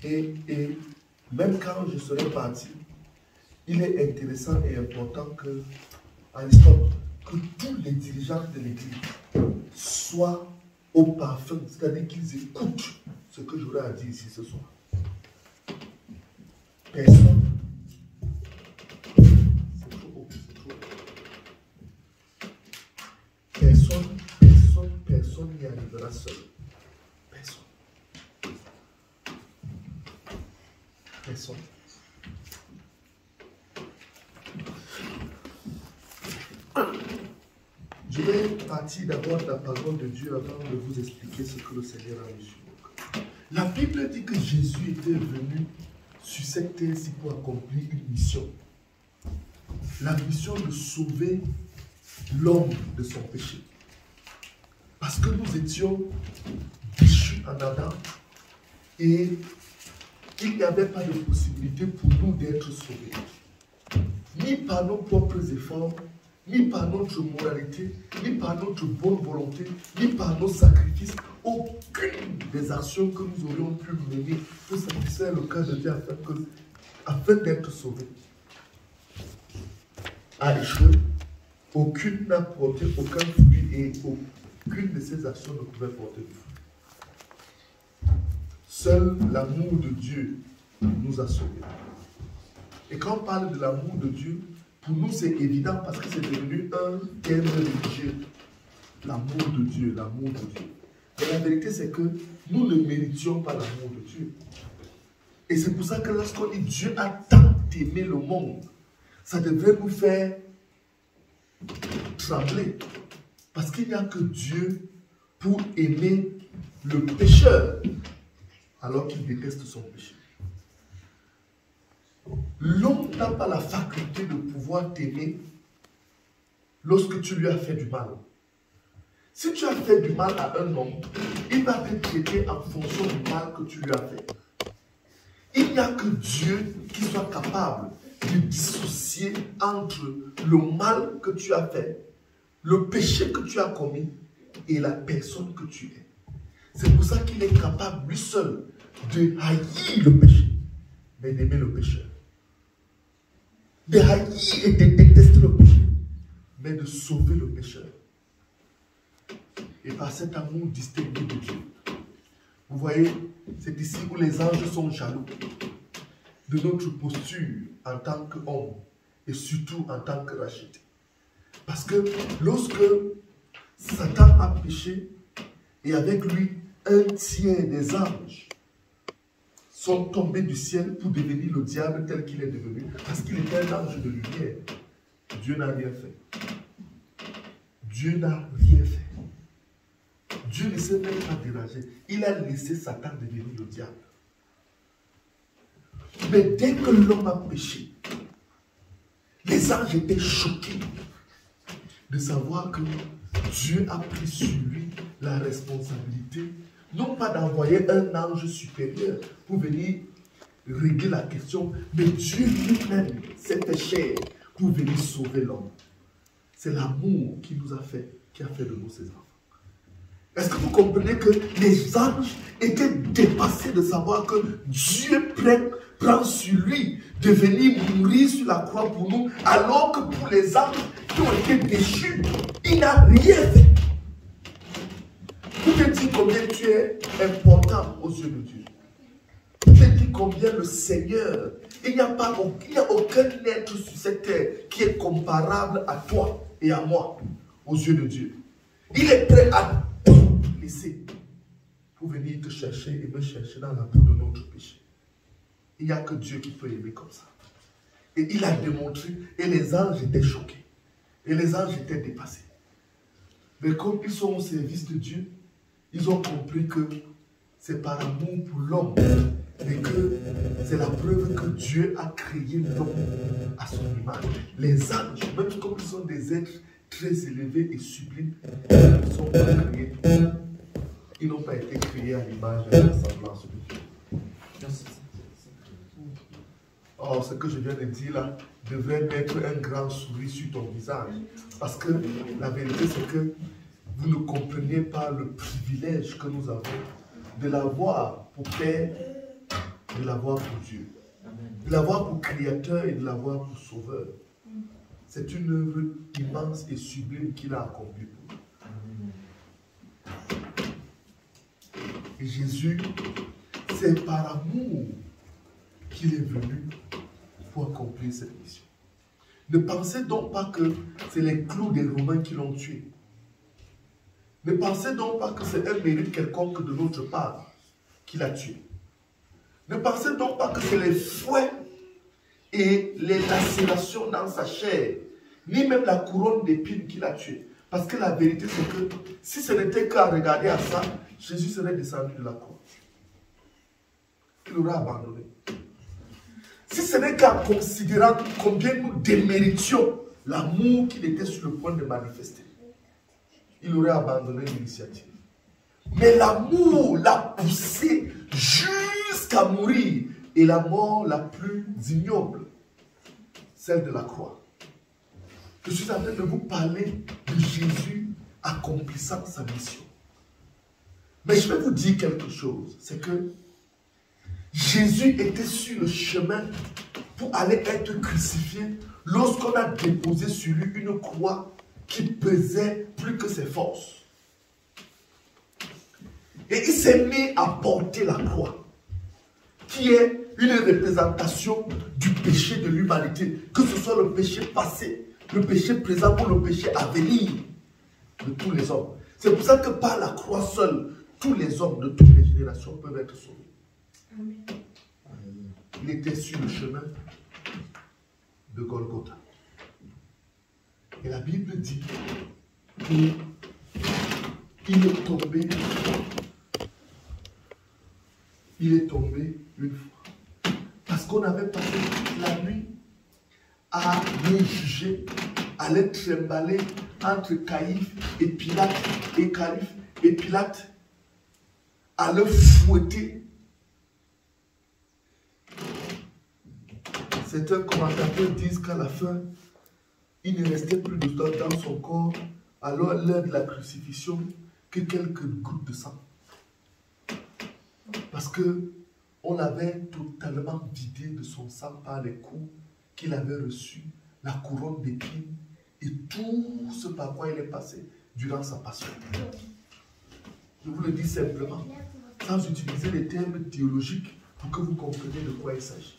Et même quand je serai parti, il est intéressant et important que, à l'histoire, que tous les dirigeants de l'Église soient au parfum, c'est-à-dire qu'ils écoutent ce que j'aurai à dire ici ce soir. Personne. C'est trop haut, c'est trop haut. Personne n'y arrivera seul. Personne. Je vais partir d'abord de la parole de Dieu avant de vous expliquer ce que le Seigneur a mis sur nous. La Bible dit que Jésus était venu sur cette terre-ci pour accomplir une mission. La mission de sauver l'homme de son péché. Parce que nous étions déchus en Adam et il n'y avait pas de possibilité pour nous d'être sauvés. Ni par nos propres efforts, ni par notre moralité, ni par notre bonne volonté, ni par nos sacrifices. Aucune des actions que nous aurions pu mener pour satisfaire le cœur de Dieu afin d'être sauvés a échoué. Aucune n'a porté aucun fruit et aucune de ces actions ne pouvait porter de fruit. Seul l'amour de Dieu nous a sauvés. Et quand on parle de l'amour de Dieu, pour nous c'est évident parce que c'est devenu un thème religieux. L'amour de Dieu, l'amour de Dieu. Mais la vérité c'est que nous ne méritions pas l'amour de Dieu. Et c'est pour ça que lorsqu'on dit Dieu a tant aimé le monde, ça devrait nous faire trembler. Parce qu'il n'y a que Dieu pour aimer le pécheur alors qu'il déteste son péché. L'homme n'a pas la faculté de pouvoir t'aimer lorsque tu lui as fait du mal. Si tu as fait du mal à un homme, il va te traiter en fonction du mal que tu lui as fait. Il n'y a que Dieu qui soit capable de dissocier entre le mal que tu as fait, le péché que tu as commis et la personne que tu es. C'est pour ça qu'il est capable, lui seul, de haïr le péché, mais d'aimer le pécheur. De haïr et de détester le péché, mais de sauver le pécheur. Et par cet amour distingué de Dieu. Vous voyez, c'est ici où les anges sont jaloux de notre posture en tant qu'homme et surtout en tant que racheté. Parce que lorsque Satan a péché et avec lui un tiers des anges sont tombés du ciel pour devenir le diable tel qu'il est devenu, parce qu'il était un ange de lumière, Dieu n'a rien fait. Dieu n'a rien fait. Dieu ne s'est même pas dérangé. Il a laissé Satan devenir le diable. Mais dès que l'homme a péché, les anges étaient choqués de savoir que Dieu a pris sur lui la responsabilité, non pas d'envoyer un ange supérieur pour venir régler la question, mais Dieu lui-même s'est fait chair pour venir sauver l'homme. C'est l'amour qui nous a fait, qui a fait de nous ses enfants. Est-ce que vous comprenez que les anges étaient dépassés de savoir que Dieu prend sur lui de venir mourir sur la croix pour nous, alors que pour les anges qui ont été déchus, il n'a rien fait. Pour te dire combien tu es important aux yeux de Dieu. Pour te dire combien le Seigneur, il n'y a aucun être sur cette terre qui est comparable à toi et à moi aux yeux de Dieu. Il est prêt à tout laisser pour venir te chercher et me chercher dans la boue de notre péché. Il n'y a que Dieu qui peut aimer comme ça. Et il a démontré, et les anges étaient choqués. Et les anges étaient dépassés. Mais comme ils sont au service de Dieu, ils ont compris que c'est par amour pour l'homme, mais que c'est la preuve que Dieu a créé l'homme à son image. Les anges, même comme ils sont des êtres très élevés et sublimes, ils ne sont pas créés. Ils n'ont pas été créés à l'image et à la semblance de Dieu. Or, ce que je viens de dire là devrait mettre un grand sourire sur ton visage. Parce que la vérité, c'est que vous ne comprenez pas le privilège que nous avons de l'avoir pour père de l'avoir pour Dieu, de l'avoir pour créateur et de l'avoir pour sauveur. C'est une œuvre immense et sublime qu'il a accomplie pour nous. Et Jésus, c'est par amour qu'il est venu pour accomplir cette mission. Ne pensez donc pas que c'est les clous des Romains qui l'ont tué. Ne pensez donc pas que c'est un mérite quelconque de notre part qui l'a tué. Ne pensez donc pas que c'est les fouets et les lacérations dans sa chair, ni même la couronne d'épines qui l'a tué. Parce que la vérité, c'est que si ce n'était qu'à regarder à ça, Jésus serait descendu de la croix. Il aurait abandonné. Si ce n'est qu'en considérant combien nous déméritions l'amour qu'il était sur le point de manifester, il aurait abandonné l'initiative. Mais l'amour l'a poussé jusqu'à mourir. Et la mort la plus ignoble, celle de la croix. Je suis en train de vous parler de Jésus accomplissant sa mission. Mais je vais vous dire quelque chose. C'est que Jésus était sur le chemin pour aller être crucifié lorsqu'on a déposé sur lui une croix qui pesait plus que ses forces. Et il s'est mis à porter la croix, qui est une représentation du péché de l'humanité, que ce soit le péché passé, le péché présent ou le péché à venir de tous les hommes. C'est pour ça que par la croix seule, tous les hommes de toutes les générations peuvent être sauvés. Amen. Il était sur le chemin de Golgotha. Et la Bible dit qu'il est tombé. Il est tombé une fois. Parce qu'on avait passé toute la nuit à le juger, à le trimballer entre Caïphe et Pilate, et Caïphe et Pilate, à le fouetter. Certains commentateurs disent qu'à la fin, il ne restait plus de sang dans son corps, alors l'heure de la crucifixion, que quelques gouttes de sang. Parce qu'on l'avait totalement vidé de son sang par les coups qu'il avait reçus, la couronne d'épines et tout ce par quoi il est passé durant sa passion. Je vous le dis simplement, sans utiliser les termes théologiques pour que vous compreniez de quoi il s'agit.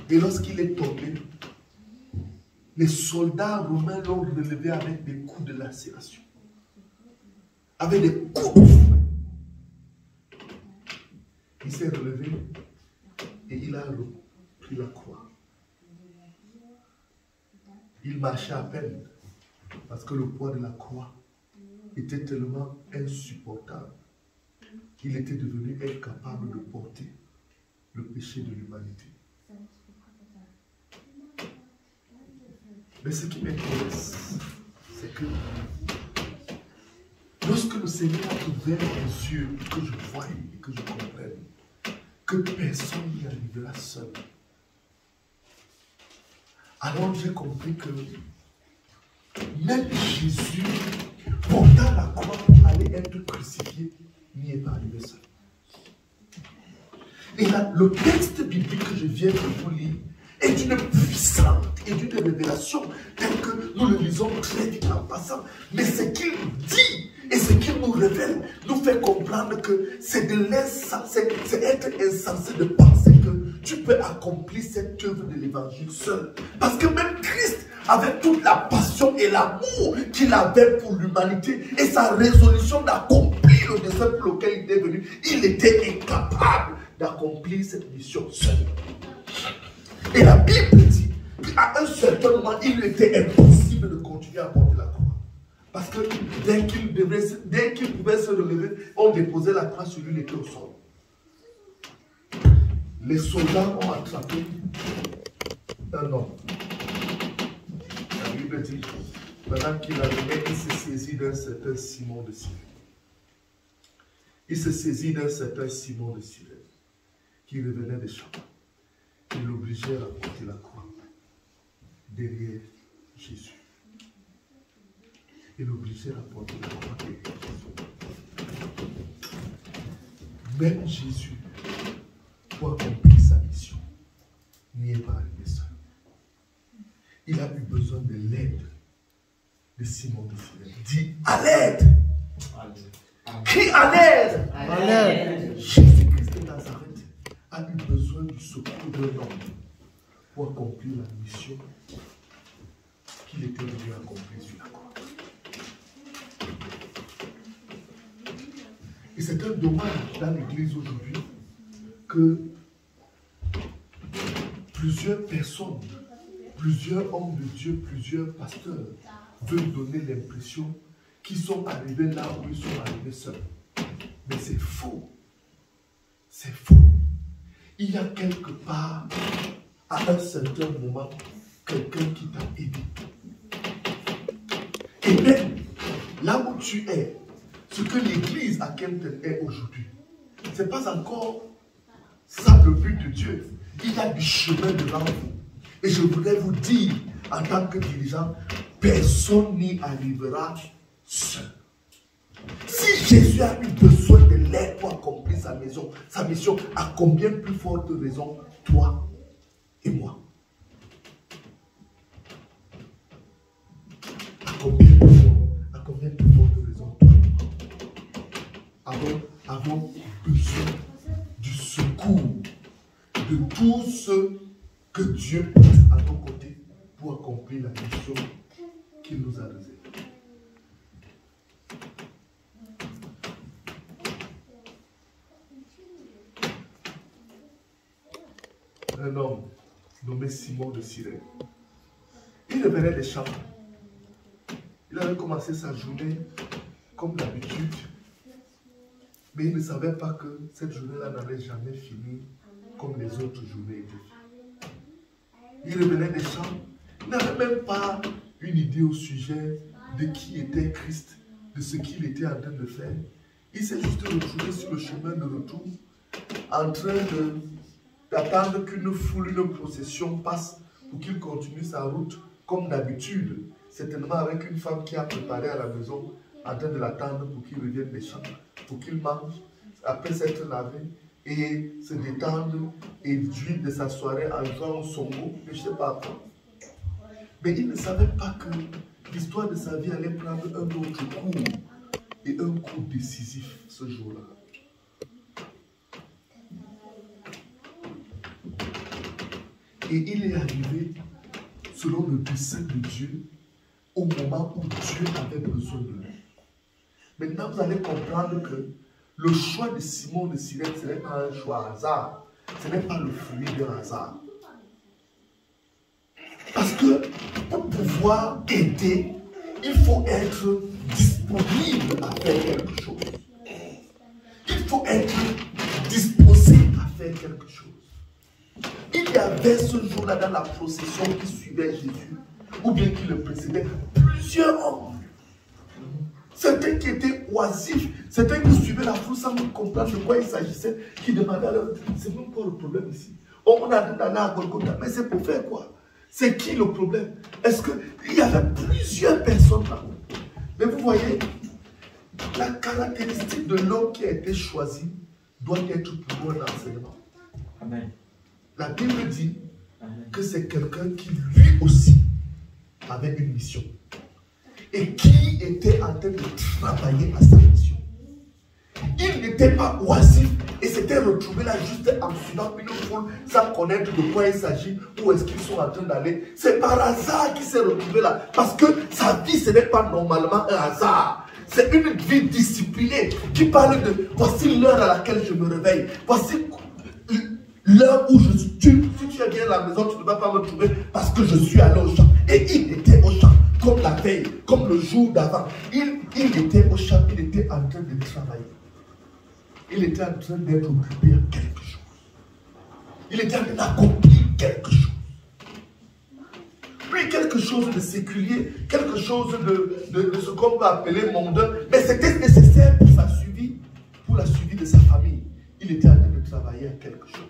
Et lorsqu'il est tombé, les soldats romains l'ont relevé avec des coups de lacération, avec des coups de fouet. Il s'est relevé et il a repris la croix. Il marchait à peine parce que le poids de la croix était tellement insupportable qu'il était devenu incapable de porter le péché de l'humanité. Mais ce qui m'intéresse, c'est que lorsque le Seigneur a ouvert les yeux, que je voie et que je comprenne que personne n'y arrivera seul, alors j'ai compris que même Jésus, portant la croix pour aller être crucifié, n'y est pas arrivé seul. Et là, le texte biblique que je viens de vous lire est d'une puissante et d'une révélation telle que nous le lisons très vite en passant. Mais ce qu'il dit et ce qu'il nous révèle nous fait comprendre que c'est de l'insensé, c'est être insensé de penser que tu peux accomplir cette œuvre de l'évangile seul. Parce que même Christ, avec toute la passion et l'amour qu'il avait pour l'humanité et sa résolution d'accomplir le dessein pour lequel il est venu, il était incapable d'accomplir cette mission seul. Et la Bible dit qu'à un certain moment, il lui était impossible de continuer à porter la croix. Parce que dès qu'il pouvait se relever, on déposait la croix sur lui, il était au sol. Les soldats ont attrapé un homme. La Bible dit, pendant qu'il arrivait, il se saisit d'un certain Simon de Cyrène. Il se saisit d'un certain Simon de Cyrène qui revenait des champs. Il l'obligeait à porter la croix derrière Jésus. Il l'obligeait à porter la croix derrière Jésus. même Jésus, pour accomplir sa mission, n'y est pas arrivé seul. Il a eu besoin de l'aide de Simon de Cyrène. Dis à l'aide. Qui à l'aide? À l'aide. Jésus-Christ de Nazareth a eu besoin du secours d'un homme pour accomplir la mission qu'il était venu accomplir sur la croix. Et c'est un dommage dans l'Église aujourd'hui que plusieurs personnes, plusieurs hommes de Dieu, plusieurs pasteurs veulent donner l'impression qu'ils sont arrivés là où ils sont arrivés seuls. Mais c'est faux. C'est faux. Il y a quelque part, à un certain moment, quelqu'un qui t'a aidé. Et même là où tu es, ce que l'Église à Kempten est aujourd'hui, ce n'est pas encore ça le but de Dieu. Il y a du chemin devant vous. Et je voudrais vous dire, en tant que dirigeant, personne n'y arrivera seul. Si Jésus a eu besoin de l'aide pour accomplir sa mission, à combien plus forte raison, toi et moi? À combien plus forte raison, toi et moi? Avons besoin du secours de tous ceux que Dieu place à nos côtés pour accomplir la mission qu'il nous a réservée. Un homme nommé Simon de Cyrène. Il revenait des champs. Il avait commencé sa journée comme d'habitude, mais il ne savait pas que cette journée-là n'allait jamais finir comme les autres journées étaient. Il revenait des champs. Il n'avait même pas une idée au sujet de qui était Christ, de ce qu'il était en train de faire. Il s'est juste retrouvé sur le chemin de retour, en train d'attendre qu'une foule, une procession passe pour qu'il continue sa route comme d'habitude, certainement avec une femme qui a préparé à la maison, en train de l'attendre pour qu'il revienne des champs, pour qu'il mange, après s'être lavé et se détendre et jouir de sa soirée en jouant au songo, je ne sais pas quoi. Mais il ne savait pas que l'histoire de sa vie allait prendre un autre cours et un cours décisif ce jour-là. Et il est arrivé, selon le dessein de Dieu, au moment où Dieu avait besoin de lui. Maintenant, vous allez comprendre que le choix de Simon de Cyrène, ce n'est pas un choix hasard. Ce n'est pas le fruit d'un hasard. Parce que pour pouvoir aider, il faut être disponible à faire quelque chose. Il faut être disposé à faire quelque chose. Il y avait ce jour-là dans la procession qui suivait Jésus, ou bien qui le précédait, plusieurs hommes. Certains qui étaient oisifs, certains qui suivaient la foule sans comprendre de quoi il s'agissait, qui demandaient à leur, c'est même pas le problème ici. On a dit d'aller à Golgotha, mais c'est pour faire quoi? C'est qui le problème? Est-ce qu'il y avait plusieurs personnes là? Mais vous voyez, la caractéristique de l'homme qui a été choisi doit être pour nous un enseignement. Amen. La Bible dit que c'est quelqu'un qui lui aussi avait une mission et qui était en train de travailler à sa mission. Il n'était pas oisif et s'était retrouvé là juste en suivant une foule sans connaître de quoi il s'agit, où est-ce qu'ils sont en train d'aller. C'est par hasard qu'il s'est retrouvé là, parce que sa vie ce n'est pas normalement un hasard. C'est une vie disciplinée qui parle de voici l'heure à laquelle je me réveille, voici l'heure où je suis. Si tu es bien à la maison, tu ne vas pas me trouver parce que je suis allé au champ. Et il était au champ, comme la veille, comme le jour d'avant. Il était au champ, il était en train de travailler. Il était en train d'être occupé à quelque chose. Il était en train d'accomplir quelque chose. Oui, quelque chose de séculier, quelque chose de ce qu'on peut appeler mondain, mais c'était nécessaire pour sa suivi, pour la suivi de sa famille. Il était en train de travailler à quelque chose.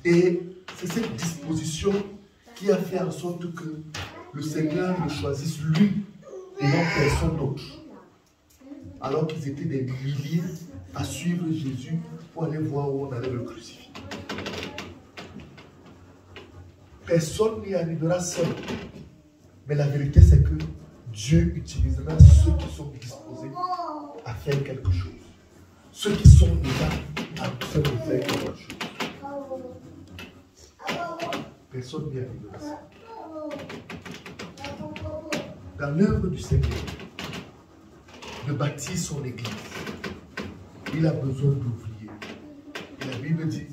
Et c'est cette disposition qui a fait en sorte que le Seigneur le choisisse lui et non personne d'autre. Alors qu'ils étaient des milliers à suivre Jésus pour aller voir où on allait le crucifier. Personne n'y arrivera seul. Mais la vérité, c'est que Dieu utilisera ceux qui sont disposés à faire quelque chose. Ceux qui sont déjà en train de faire quelque chose. Personne n'y arrivera seul. Dans l'œuvre du Seigneur, de bâtir son église, il a besoin d'ouvriers. Et la Bible dit,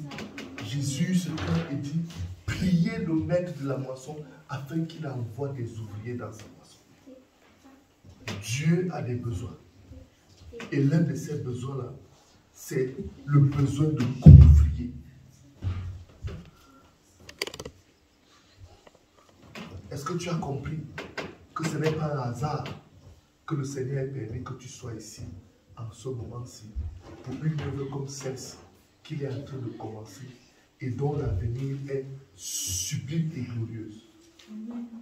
Jésus se tient et dit, priez le maître de la moisson afin qu'il envoie des ouvriers dans sa moisson. Dieu a des besoins. Et l'un de ces besoins-là, c'est le besoin de ouvriers. Est-ce que tu as compris que ce n'est pas un hasard que le Seigneur ait permis que tu sois ici, en ce moment-ci, pour une œuvre comme celle-ci qu'il est en train de commencer et dont l'avenir est sublime et glorieuse.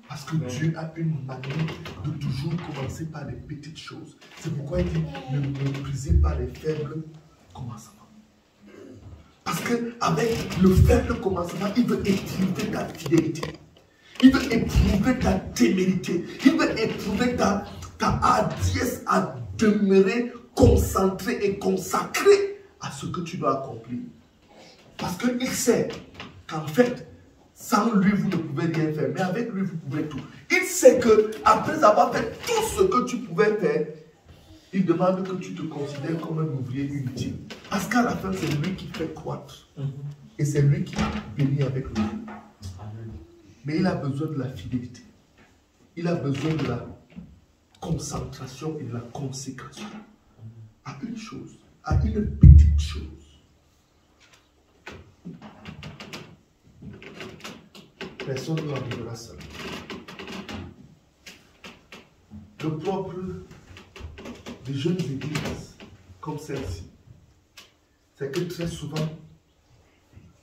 Parce que Dieu a une manière de toujours commencer par les petites choses. C'est pourquoi il dit, ne méprisez pas les faibles commencements. Parce qu'avec le faible commencement, il veut éprouver ta fidélité. Il veut éprouver ta témérité. Il veut éprouver ta hardiesse à demeurer concentré et consacré à ce que tu dois accomplir. Parce qu'il sait qu'en fait, sans lui, vous ne pouvez rien faire. Mais avec lui, vous pouvez tout. Il sait qu'après avoir fait tout ce que tu pouvais faire, il demande que tu te considères comme un ouvrier inutile. Parce qu'à la fin, c'est lui qui fait croître. Et c'est lui qui bénit avec lui. Mais il a besoin de la fidélité. Il a besoin de la concentration et de la consécration. À une chose, à une petite chose. Personne ne arrivera seul. Le propre des jeunes églises comme celle-ci, c'est que très souvent,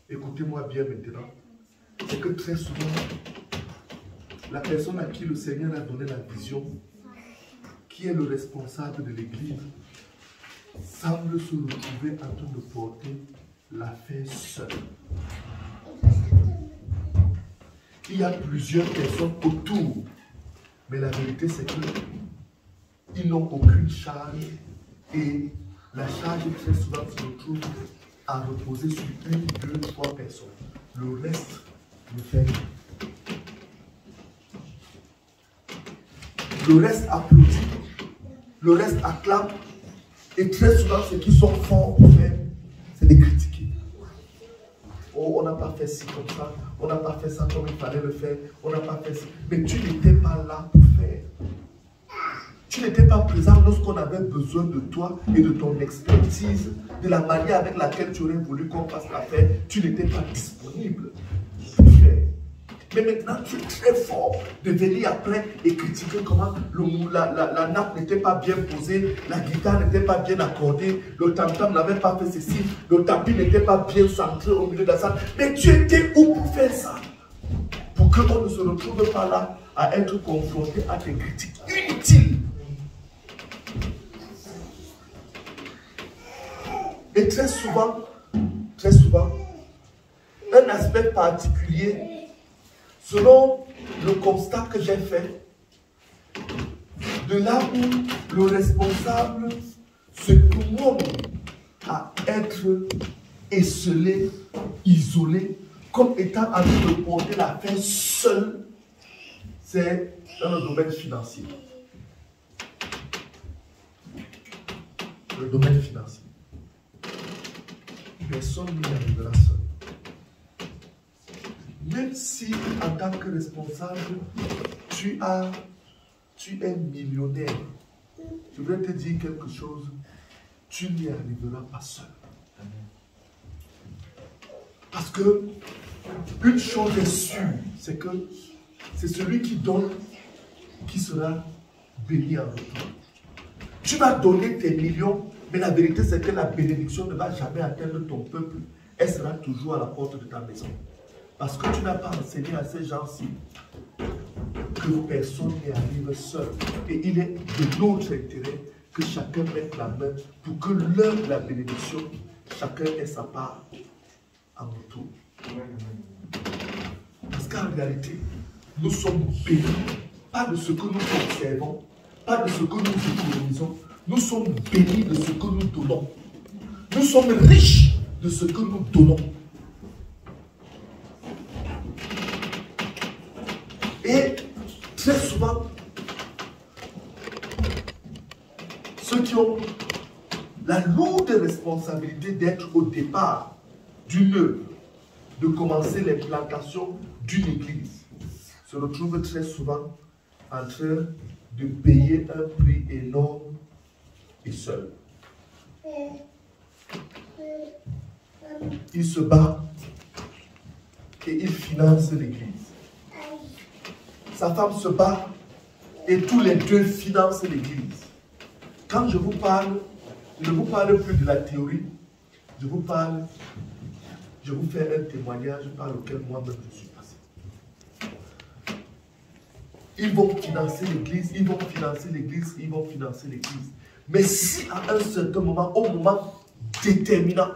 écoutez-moi bien maintenant, c'est que très souvent, la personne à qui le Seigneur a donné la vision, qui est le responsable de l'église, semble se retrouver en train de porter l'affaire seul. Il y a plusieurs personnes autour, mais la vérité c'est qu'ils n'ont aucune charge et la charge très souvent se retrouve à reposer sur une, deux, trois personnes. Le reste le fait. Le reste applaudit, le reste acclame et très souvent ceux qui sont forts pour faire, c'est de critiquer. Oh, on n'a pas fait ci comme ça, on n'a pas fait ça comme il fallait le faire, on n'a pas fait ça. Mais tu n'étais pas là pour faire. Tu n'étais pas présent lorsqu'on avait besoin de toi et de ton expertise, de la manière avec laquelle tu aurais voulu qu'on fasse l'affaire. Tu n'étais pas disponible pour faire. Mais maintenant, tu es très fort de venir après et critiquer comment la nappe n'était pas bien posée, la guitare n'était pas bien accordée, le tam-tam n'avait pas fait ceci, le tapis n'était pas bien centré au milieu de la salle. Mais tu étais où pour faire ça? Pour qu'on ne se retrouve pas là à être confronté à des critiques inutiles. Et très souvent, un aspect particulier, selon le constat que j'ai fait, de là où le responsable se commande à être esselé, isolé, comme étant en train de porter l'affaire seul, c'est dans le domaine financier. Le domaine financier. Personne n'y arrivera seul. Même si, en tant que responsable, tu es millionnaire, je vais te dire quelque chose, tu n'y arriveras pas seul. Parce que, une chose est sûre, c'est que c'est celui qui donne qui sera béni en retour. Tu vas donner tes millions, mais la vérité c'est que la bénédiction ne va jamais atteindre ton peuple. Elle sera toujours à la porte de ta maison. Parce que tu n'as pas enseigné à ces gens-ci que personne n'y arrive seul. Et il est de notre intérêt que chacun mette la main pour que l'heure de la bénédiction, chacun ait sa part à mon tour. Parce qu'en réalité, nous sommes bénis, pas de ce que nous observons, pas de ce que nous économisons, nous sommes bénis de ce que nous donnons. Nous sommes riches de ce que nous donnons. Et très souvent, ceux qui ont la lourde responsabilité d'être au départ d'une œuvre, de commencer l'implantation d'une église, se retrouvent très souvent en train de payer un prix énorme et seul. Il se bat et il finance l'église. Sa femme se bat et tous les deux financent l'église. Quand je vous parle, je ne vous parle plus de la théorie, je vous fais un témoignage par lequel moi-même je suis passé. Ils vont financer l'église, ils vont financer l'église, ils vont financer l'église. Mais si à un certain moment, au moment déterminant,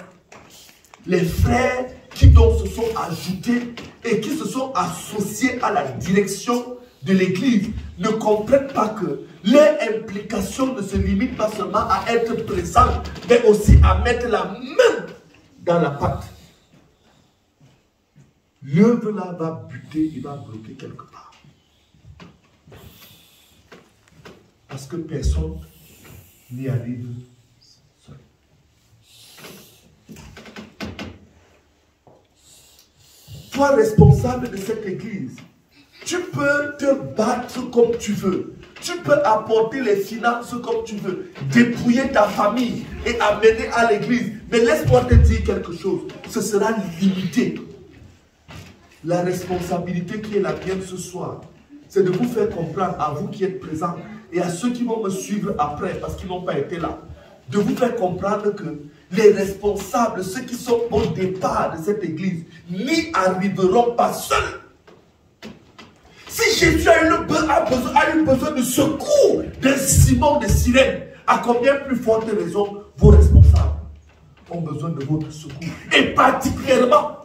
les frères qui donc se sont ajoutés et qui se sont associés à la direction de l'église ne comprennent pas que leur implication ne se limite pas seulement à être présent, mais aussi à mettre la main dans la pâte. L'œuvre là va buter, il va bloquer quelque part. Parce que personne n'y arrive seul. Toi, responsable de cette église, tu peux te battre comme tu veux. Tu peux apporter les finances comme tu veux. Dépouiller ta famille et amener à l'église. Mais laisse-moi te dire quelque chose. Ce sera limité. La responsabilité qui est la mienne ce soir, c'est de vous faire comprendre, à vous qui êtes présents, et à ceux qui vont me suivre après, parce qu'ils n'ont pas été là, de vous faire comprendre que les responsables, ceux qui sont au départ de cette église, n'y arriveront pas seuls. Si Jésus a eu besoin de secours d'un Simon de Cyrène, à combien plus forte raison vos responsables ont besoin de votre secours, et particulièrement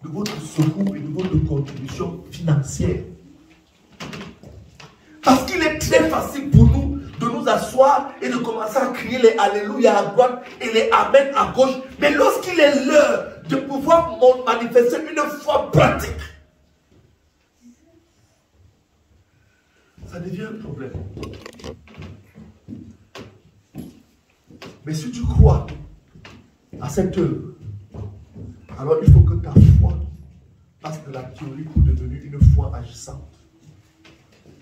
de votre secours et de votre contribution financière. Parce qu'il est très facile pour nous de nous asseoir et de commencer à crier les Alléluia à droite et les Amen à gauche. Mais lorsqu'il est l'heure de pouvoir manifester une foi pratique, ça devient un problème. Mais si tu crois à cette œuvre, alors il faut que ta foi passe de la théorie pour devenir une foi agissante,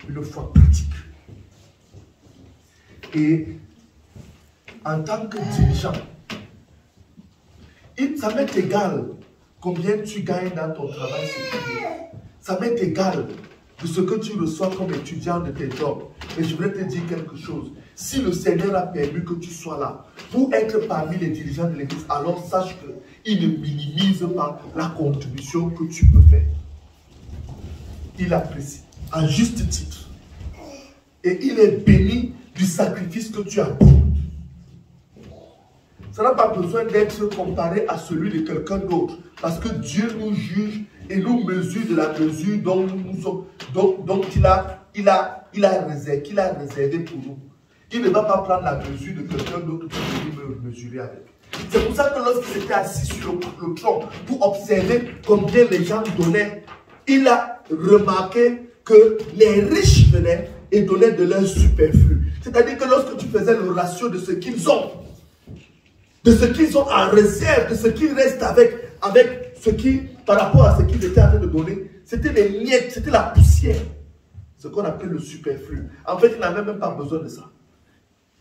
une foi pratique. Et en tant que dirigeant, ça m'est égal combien tu gagnes dans ton travail séculier. Ça m'est égal de ce que tu reçois comme étudiant de tes jobs. Mais je voudrais te dire quelque chose. Si le Seigneur a permis que tu sois là pour être parmi les dirigeants de l'église, alors sache qu'il ne minimise pas la contribution que tu peux faire. Il apprécie à juste titre. Et il est béni du sacrifice que tu apportes. Ça n'a pas besoin d'être comparé à celui de quelqu'un d'autre. Parce que Dieu nous juge et nous mesure de la mesure dont nous sommes, dont il a réservé pour nous. Il ne va pas prendre la mesure de quelqu'un d'autre pour me mesurer avec. C'est pour ça que lorsqu'il était assis sur le tronc pour observer combien les gens donnaient, il a remarqué que les riches venaient et donnaient de leur superflu. C'est-à-dire que lorsque tu faisais le ratio de ce qu'ils ont, de ce qu'ils ont en réserve, de ce qu'ils restent avec ce qui, par rapport à ce qu'ils étaient en train de donner, c'était les miettes, c'était la poussière. Ce qu'on appelle le superflu. En fait, ils n'avaient même pas besoin de ça.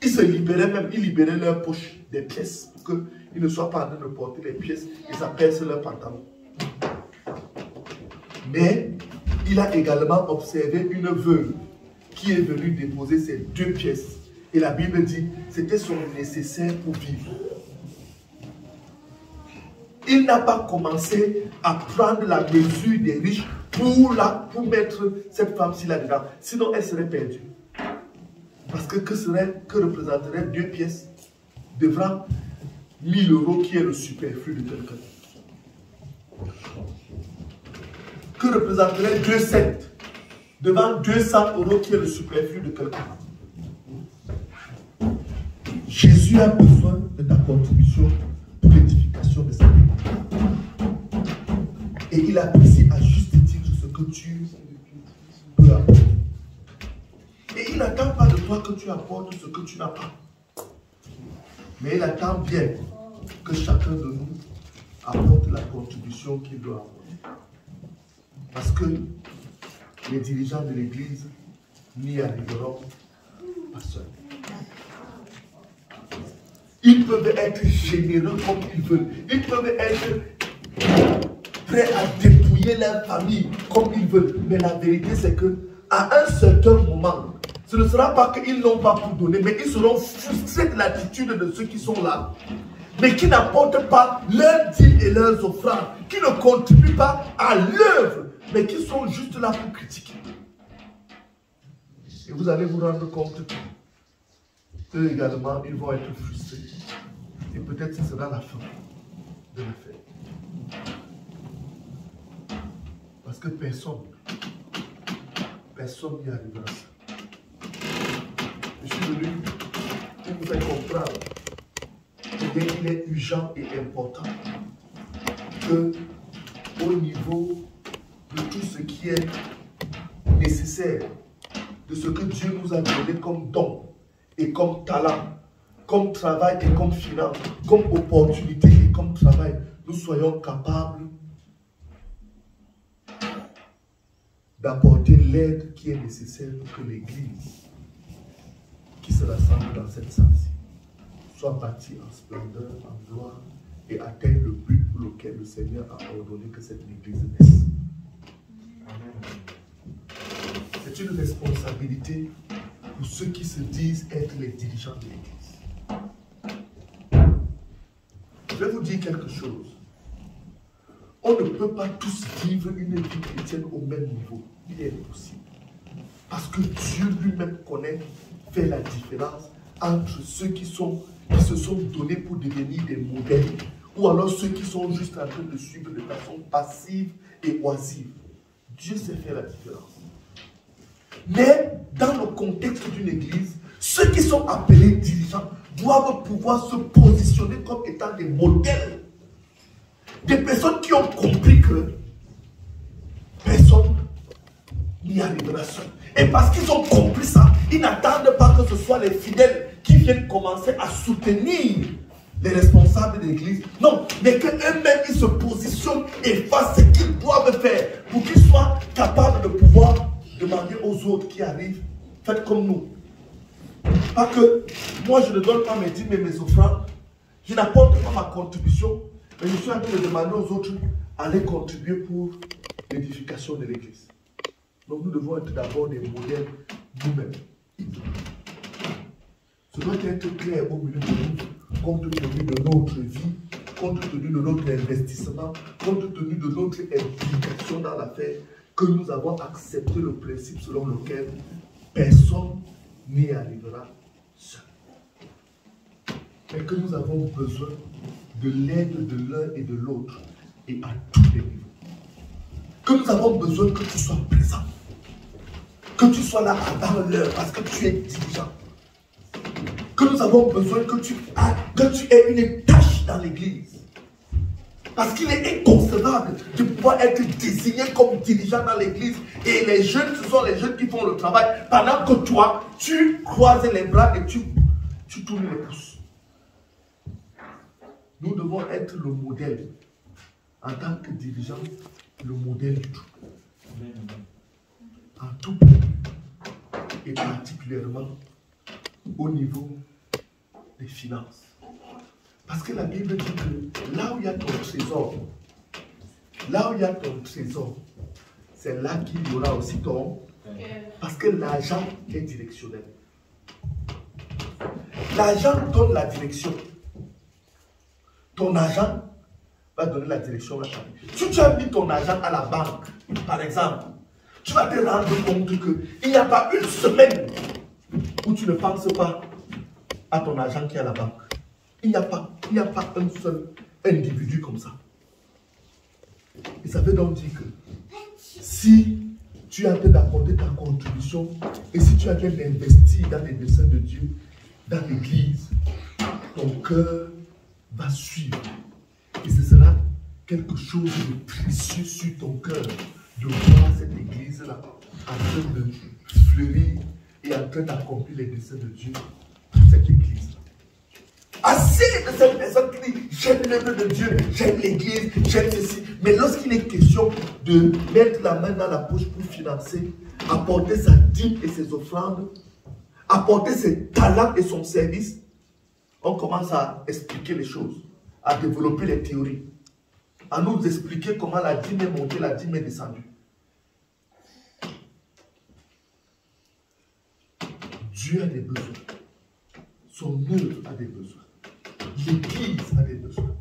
Ils se libéraient même, ils libéraient leur poche des pièces pour qu'ils ne soient pas en train de porter les pièces et ça perce leurs pantalons. Mais il a également observé une veuve qui est venue déposer ses 2 pièces. Et la Bible dit que c'était son nécessaire pour vivre. Il n'a pas commencé à prendre la mesure des riches pour mettre cette femme-ci là-dedans. Sinon, elle serait perdue. Parce que que représenterait 2 pièces devant 1000 € qui est le superflu de quelqu'un? Que représenterait 2 cents devant 200 € qui est le superflu de quelqu'un? Jésus a besoin de ta contribution pour l'édification de sa vie. Et il apprécie à juste titre ce que tu peux apporter. Et il n'attend pas de toi que tu apportes ce que tu n'as pas. Mais il attend bien que chacun de nous apporte la contribution qu'il doit apporter. Parce que les dirigeants de l'Église n'y arriveront pas seuls. Ils peuvent être généreux comme ils veulent. Ils peuvent être prêts à dépouiller leur famille comme ils veulent. Mais la vérité, c'est qu'à un certain moment, ce ne sera pas qu'ils n'ont pas pour donner, mais ils seront frustrés de l'attitude de ceux qui sont là, mais qui n'apportent pas leurs dîmes et leurs offrandes, qui ne contribuent pas à l'œuvre, mais qui sont juste là pour critiquer. Et vous allez vous rendre compte qu'eux également, ils vont être frustrés. Et peut-être ce sera la fin de l'affaire. Parce que personne n'y arrivera à ça. Je suis venu pour vous faire comprendre qu'il est urgent et important que au niveau de tout ce qui est nécessaire, de ce que Dieu nous a donné comme don et comme talent, comme travail et comme finance, comme opportunité et comme travail, nous soyons capables d'apporter l'aide qui est nécessaire pour que l'Église qui se rassemble dans cette salle-ci soit bâtie en splendeur, en gloire et atteigne le but pour lequel le Seigneur a ordonné que cette Église naisse. C'est une responsabilité pour ceux qui se disent être les dirigeants de l'Église. Je vais vous dire quelque chose. On ne peut pas tous vivre une vie chrétienne au même niveau. Il est impossible. Parce que Dieu lui-même connaît, fait la différence entre ceux qui se sont donnés pour devenir des modèles ou alors ceux qui sont juste en train de suivre de façon passive et oisive. Dieu sait faire la différence. Mais dans le contexte d'une église, ceux qui sont appelés dirigeants doivent pouvoir se positionner comme étant des modèles. Des personnes qui ont compris que personne n'y arrivera seul. Et parce qu'ils ont compris ça, ils n'attendent pas que ce soit les fidèles qui viennent commencer à soutenir les responsables de l'église. Non, mais qu'eux-mêmes, ils se positionnent et fassent ce qu'ils doivent faire pour qu'ils soient capables de pouvoir demander aux autres qui arrivent, faites comme nous. Pas que moi je ne donne pas mes dîmes et mes offrandes, je n'apporte pas ma contribution, mais je suis en train de demander aux autres d'aller contribuer pour l'édification de l'église. Donc nous devons être d'abord des modèles nous-mêmes. Ce doit être clair au milieu de nous, compte tenu de notre vie, compte tenu de notre investissement, compte tenu de notre implication dans l'affaire, que nous avons accepté le principe selon lequel personne n'y arrivera seul. Mais que nous avons besoin de l'aide de l'un et de l'autre et à tous les niveaux. Que nous avons besoin que tu sois présent. Que tu sois là avant l'heure parce que tu es dirigeant. Que nous avons besoin que tu aies une tâche dans l'église. Parce qu'il est inconcevable de pouvoir être désigné comme dirigeant dans l'église et les jeunes, ce sont les jeunes qui font le travail pendant que toi, tu croises les bras et tu tournes les pouces. Nous devons être le modèle en tant que dirigeant, le modèle du tout. En tout et particulièrement au niveau des finances. Parce que la Bible dit que là où il y a ton trésor, c'est là qu'il y aura aussi ton... Parce que l'argent est directionnel. L'argent donne la direction. Ton argent va donner la direction à ta vie. Si tu as mis ton argent à la banque, par exemple, tu vas te rendre compte qu'il n'y a pas une semaine où tu ne penses pas à ton argent qui est à la banque. Il n'y a pas un seul individu comme ça. Et ça veut donc dire que si tu as en train d'apporter ta contribution et si tu as en train d'investir dans les desseins de Dieu, dans l'église, ton cœur va suivre. Et ce sera quelque chose de précieux sur ton cœur de voir cette église-là en train de fleurir et en train d'accomplir les desseins de Dieu pour cette église. Assez de cette personne qui dit j'aime l'œuvre de Dieu, j'aime l'église, j'aime ceci. Mais lorsqu'il est question de mettre la main dans la poche pour financer, apporter sa dîme et ses offrandes, apporter ses talents et son service, on commence à expliquer les choses, à développer les théories, à nous expliquer comment la dîme est montée, la dîme est descendue. Dieu a des besoins. Son œuvre a des besoins. L'église a des besoins.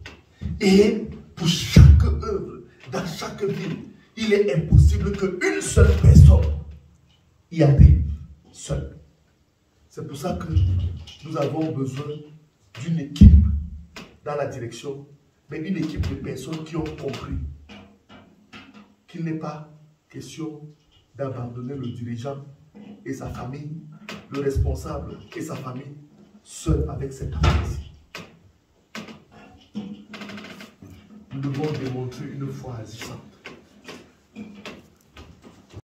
Et pour chaque œuvre, dans chaque ville, il est impossible qu'une seule personne y arrive seule. C'est pour ça que nous avons besoin d'une équipe dans la direction, mais une équipe de personnes qui ont compris qu'il n'est pas question d'abandonner le dirigeant et sa famille, le responsable et sa famille, seul avec cette affaire-ci. Nous devons démontrer une foi agissante.